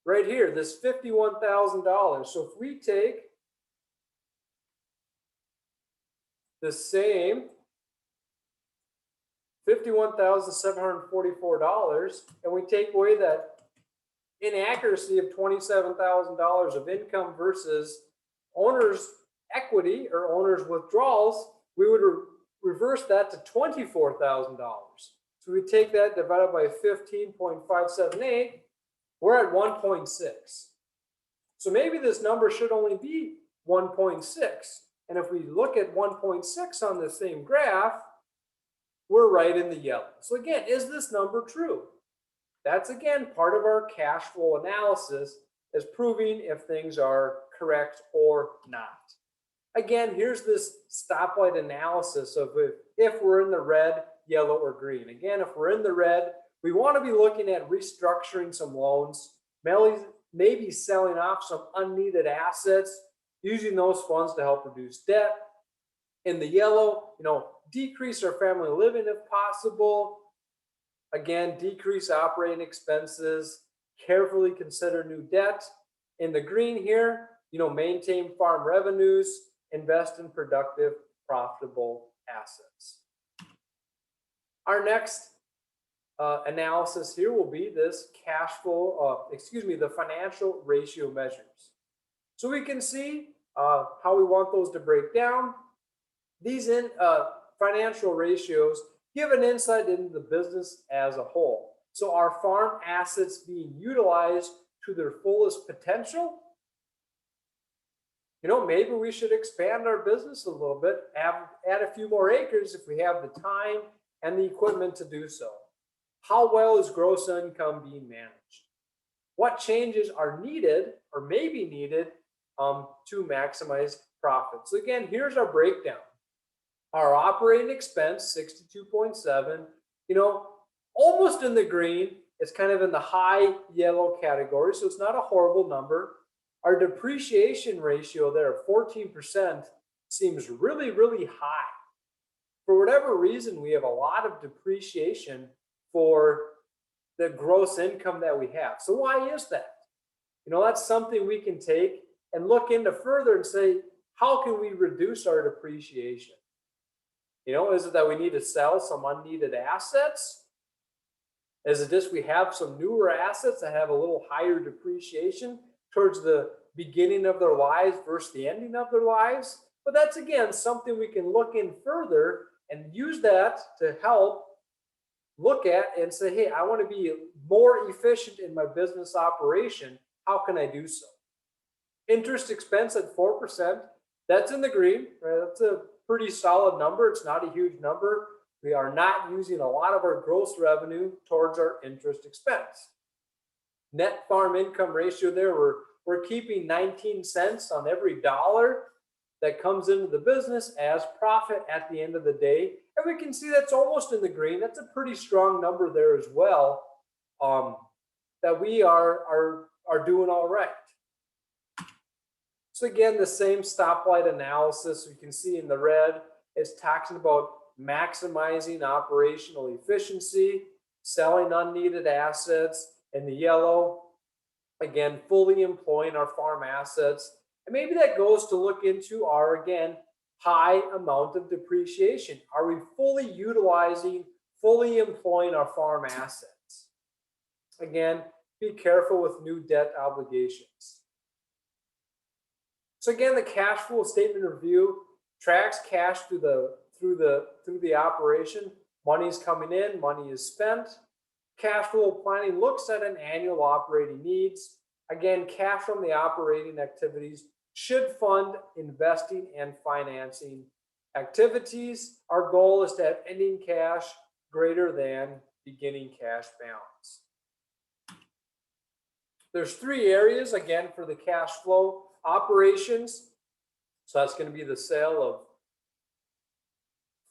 right here, this $51,000. So if we take the same $51,744 and we take away that inaccuracy of $27,000 of income versus owner's equity or owner's withdrawals, we would reverse that to $24,000. So we take that divided by 15.578, we're at 1.6. So maybe this number should only be 1.6. And if we look at 1.6 on the same graph, we're right in the yellow. So again, is this number true? That's again part of our cash flow analysis, is proving if things are correct or not. Again, here's this stoplight analysis of if we're in the red, yellow, or green. Again, if we're in the red, we want to be looking at restructuring some loans, maybe selling off some unneeded assets, using those funds to help reduce debt. In the yellow, decrease our family living if possible. Again, decrease operating expenses, carefully consider new debt. In the green here, maintain farm revenues, invest in productive, profitable assets. Our next analysis here will be this cash flow, the financial ratio measures. So we can see how we want those to break down. These financial ratios give an insight into the business as a whole. So are farm assets being utilized to their fullest potential? Maybe we should expand our business a little bit, add a few more acres if we have the time and the equipment to do so. How well is gross income being managed? What changes are needed or may be needed to maximize profits? So again, here's our breakdown. Our operating expense, 62.7, almost in the green. It's kind of in the high yellow category, so it's not a horrible number. Our depreciation ratio there of 14% seems really, really high. For whatever reason, we have a lot of depreciation for the gross income that we have. So why is that? That's something we can take and look into further and say, how can we reduce our depreciation? Is it that we need to sell some unneeded assets? Is it just we have some newer assets that have a little higher depreciation towards the beginning of their lives versus the ending of their lives? But that's, again, something we can look in further and use that to help look at and say, hey, I want to be more efficient in my business operation. How can I do so? Interest expense at 4%, that's in the green, right? That's a pretty solid number. It's not a huge number. We are not using a lot of our gross revenue towards our interest expense. Net farm income ratio there, we're keeping 19 cents on every dollar that comes into the business as profit at the end of the day. And we can see that's almost in the green. That's a pretty strong number there as well, that we are doing all right. So again, the same stoplight analysis you can see in the red, it's talking about maximizing operational efficiency, selling unneeded assets. In the yellow, again, fully employing our farm assets. And maybe that goes to look into our, again, high amount of depreciation. Are we fully utilizing, fully employing our farm assets? Again, be careful with new debt obligations. So again, the cash flow statement review tracks cash through the operation. Money's coming in, money is spent. Cash flow planning looks at an annual operating needs. Again, cash from the operating activities should fund investing and financing activities. Our goal is to have ending cash greater than beginning cash balance. There's three areas, again, for the cash flow. Operations, so that's going to be the sale of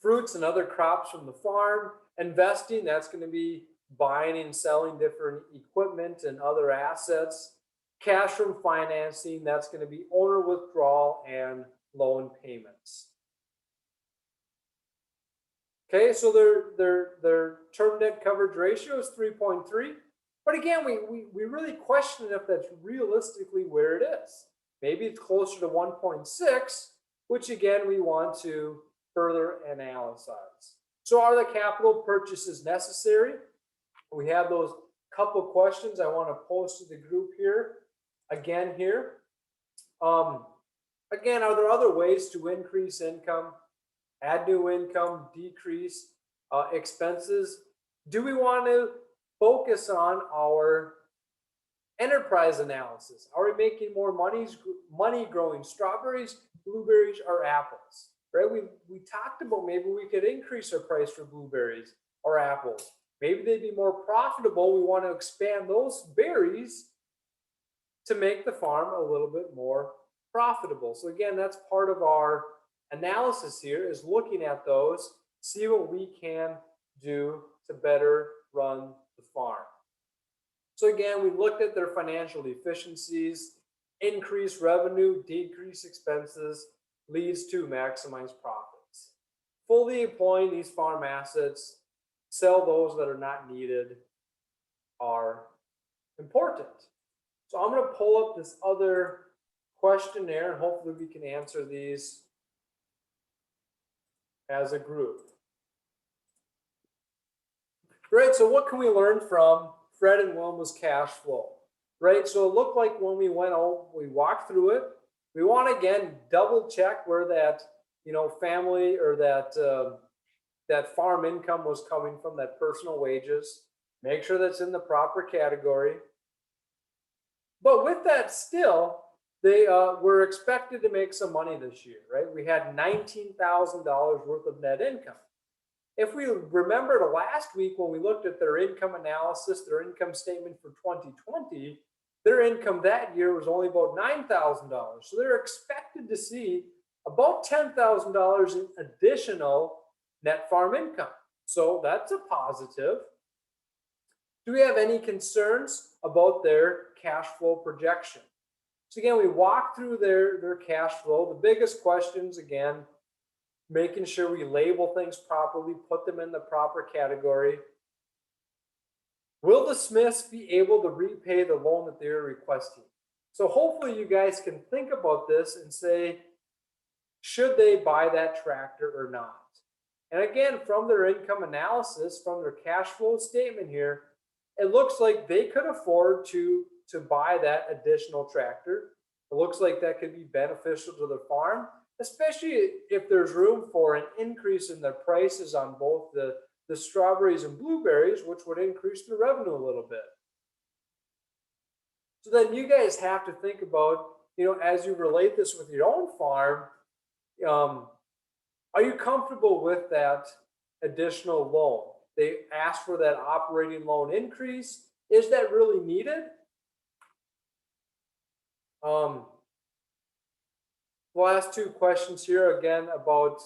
fruits and other crops from the farm. Investing, that's going to be buying and selling different equipment and other assets. Cash from financing, that's going to be owner withdrawal and loan payments. Okay, so their term debt coverage ratio is 3.3. But again, we really question if that's realistically where it is. Maybe it's closer to 1.6, which again, we want to further analyze. So are the capital purchases necessary? We have those couple questions I want to post to the group here. Again here. Again, are there other ways to increase income, add new income, decrease expenses? Do we want to focus on our enterprise analysis? Are we making more money growing strawberries, blueberries, or apples? Right? We talked about maybe we could increase our price for blueberries or apples. Maybe they'd be more profitable. We want to expand those berries to make the farm a little bit more profitable. So again, that's part of our analysis here, is looking at those, see what we can do to better run the farm. So again, we looked at their financial efficiencies. Increase revenue, decrease expenses, leads to maximize profits. Fully employing these farm assets, sell those that are not needed, are important. So I'm going to pull up this other questionnaire and hopefully we can answer these as a group. Right, so what can we learn from Fred and Wilma's cash flow? Right, so it looked like when we walked through it, we want to again double check where that family or that that farm income was coming from that personal wages. Make sure that's in the proper category. But with that still, they were expected to make some money this year, right? We had $19,000 worth of net income. If we remember last week when we looked at their income analysis, their income statement for 2020, their income that year was only about $9,000. So they're expected to see about $10,000 in additional net farm income. So that's a positive. Do we have any concerns about their cash flow projection? So again, we walk through their cash flow. The biggest questions, again, making sure we label things properly, put them in the proper category. Will the Smiths be able to repay the loan that they're requesting? So hopefully you guys can think about this and say, should they buy that tractor or not? And again, from their income analysis, from their cash flow statement here, it looks like they could afford to buy that additional tractor. It looks like that could be beneficial to the farm, especially if there's room for an increase in their prices on both the strawberries and blueberries, which would increase the revenue a little bit. So then you guys have to think about, as you relate this with your own farm, are you comfortable with that additional loan? They asked for that operating loan increase. Is that really needed? The last two questions here again about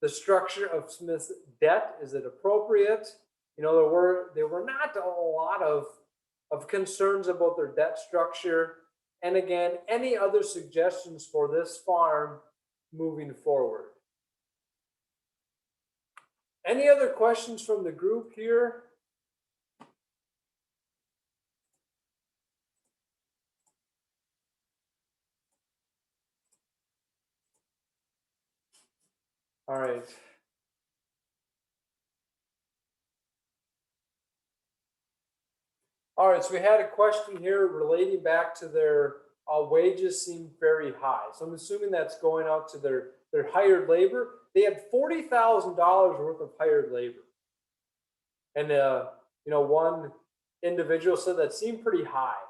the structure of Smith's debt. Is it appropriate? There were not a lot of concerns about their debt structure. And again, any other suggestions for this farm moving forward? Any other questions from the group here? All right. All right, so we had a question here relating back to their wages seem very high. So I'm assuming that's going out to their hired labor. They had $40,000 worth of hired labor. And, one individual said that seemed pretty high.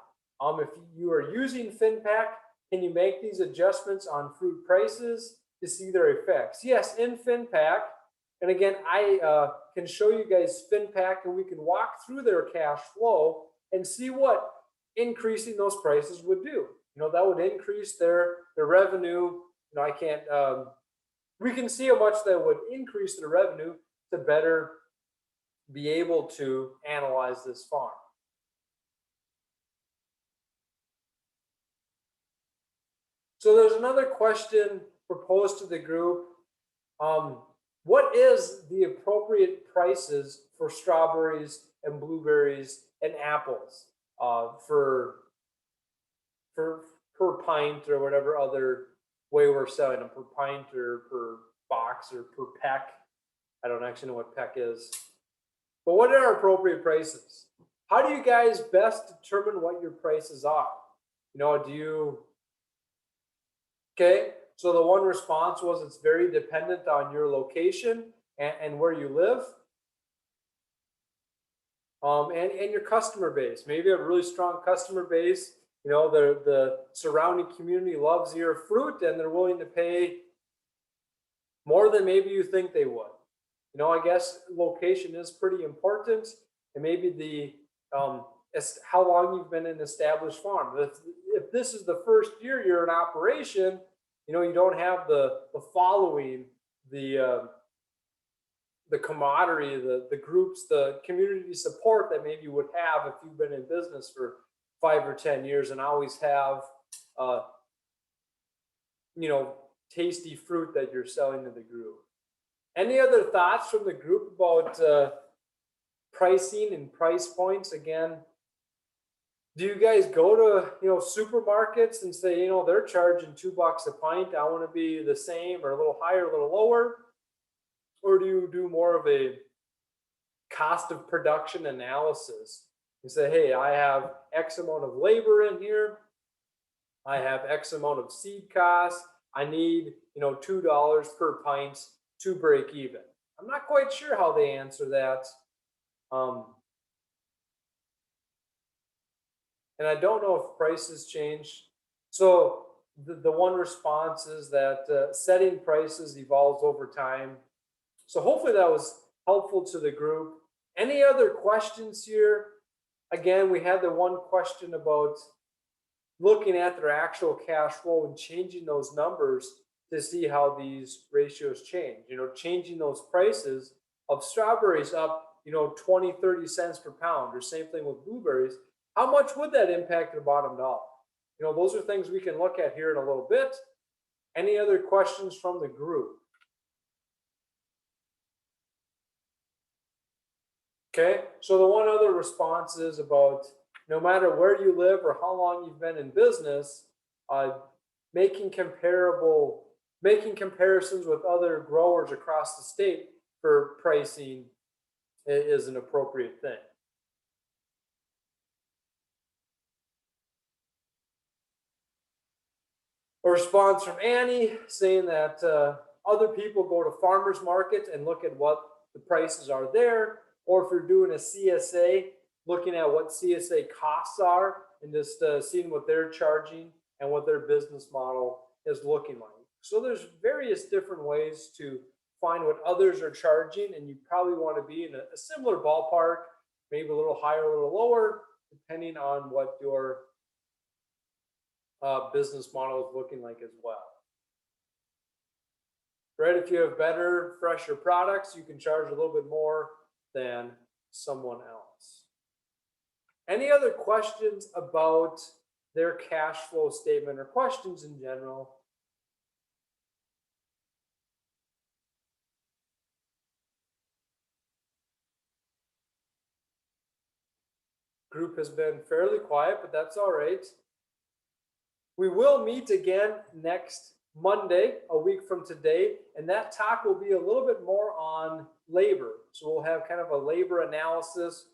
If you are using FinPack, can you make these adjustments on fruit prices to see their effects? Yes, in FinPack. And again, I can show you guys FinPack and we can walk through their cash flow and see what increasing those prices would do. That would increase their revenue. I can't, we can see how much that would increase their revenue to better be able to analyze this farm. So there's another question proposed to the group. What is the appropriate prices for strawberries and blueberries and apples for per pint or whatever other way we're selling them, per pint or per box or per peck? I don't actually know what peck is. But what are appropriate prices? How do you guys best determine what your prices are? Okay, so the one response was it's very dependent on your location and where you live. And your customer base. Maybe a really strong customer base. The surrounding community loves your fruit and they're willing to pay more than maybe you think they would. I guess location is pretty important, and maybe the how long you've been an established farm. If this is the first year you're in operation, you don't have the following, the camaraderie, the groups, the community support that maybe you would have if you've been in business for 5 or 10 years and always have tasty fruit that you're selling to the group. Any other thoughts from the group about pricing and price points? Again, do you guys go to supermarkets and say, they're charging $2 a pint, I want to be the same or a little higher, a little lower? Or do you do more of a cost of production analysis? You say, hey, I have X amount of labor in here. I have X amount of seed costs. I need, $2 per pint to break even. I'm not quite sure how they answer that. And I don't know if prices change. So the one response is that setting prices evolves over time. So hopefully that was helpful to the group. Any other questions here? Again, we had the one question about looking at their actual cash flow and changing those numbers to see how these ratios change. Changing those prices of strawberries up, 20, 30 cents per pound, or same thing with blueberries. How much would that impact the bottom dollar? Those are things we can look at here in a little bit. Any other questions from the group? Okay, so the one other response is about no matter where you live or how long you've been in business, making comparisons with other growers across the state for pricing is an appropriate thing. A response from Annie saying that other people go to farmers market and look at what the prices are there, or if you're doing a CSA, looking at what CSA costs are and just seeing what they're charging and what their business model is looking like. So there's various different ways to find what others are charging, and you probably want to be in a similar ballpark, maybe a little higher, a little lower, depending on what your business model is looking like as well. Right? If you have better, fresher products, you can charge a little bit more than someone else. Any other questions about their cash flow statement or questions in general? Group has been fairly quiet, but that's all right. We will meet again next Monday, a week from today, and that talk will be a little bit more on labor. So we'll have kind of a labor analysis,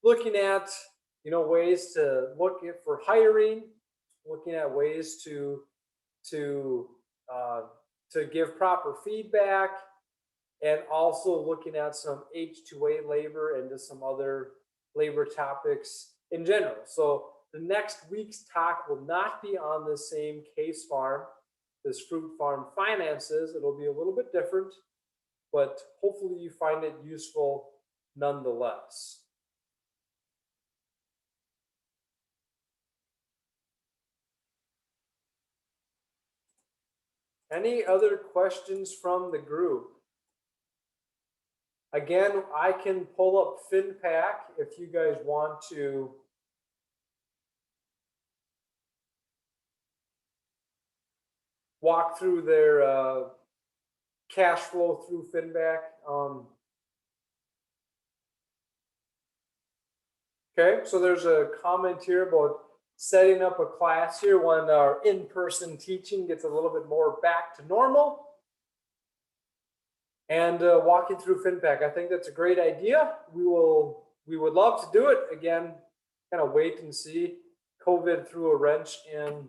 looking at ways to look at for hiring, looking at ways to give proper feedback, and also looking at some H2A labor and just some other labor topics in general. So the next week's talk will not be on the same case farm, this fruit farm finances. It'll be a little bit different, but hopefully you find it useful nonetheless. Any other questions from the group? Again, I can pull up FinPack if you guys want to walk through their cash flow through FinPack. Okay, so there's a comment here about setting up a class here when our in-person teaching gets a little bit more back to normal. And walking through FinPack, I think that's a great idea. We would love to do it again. Kind of wait and see. COVID threw a wrench in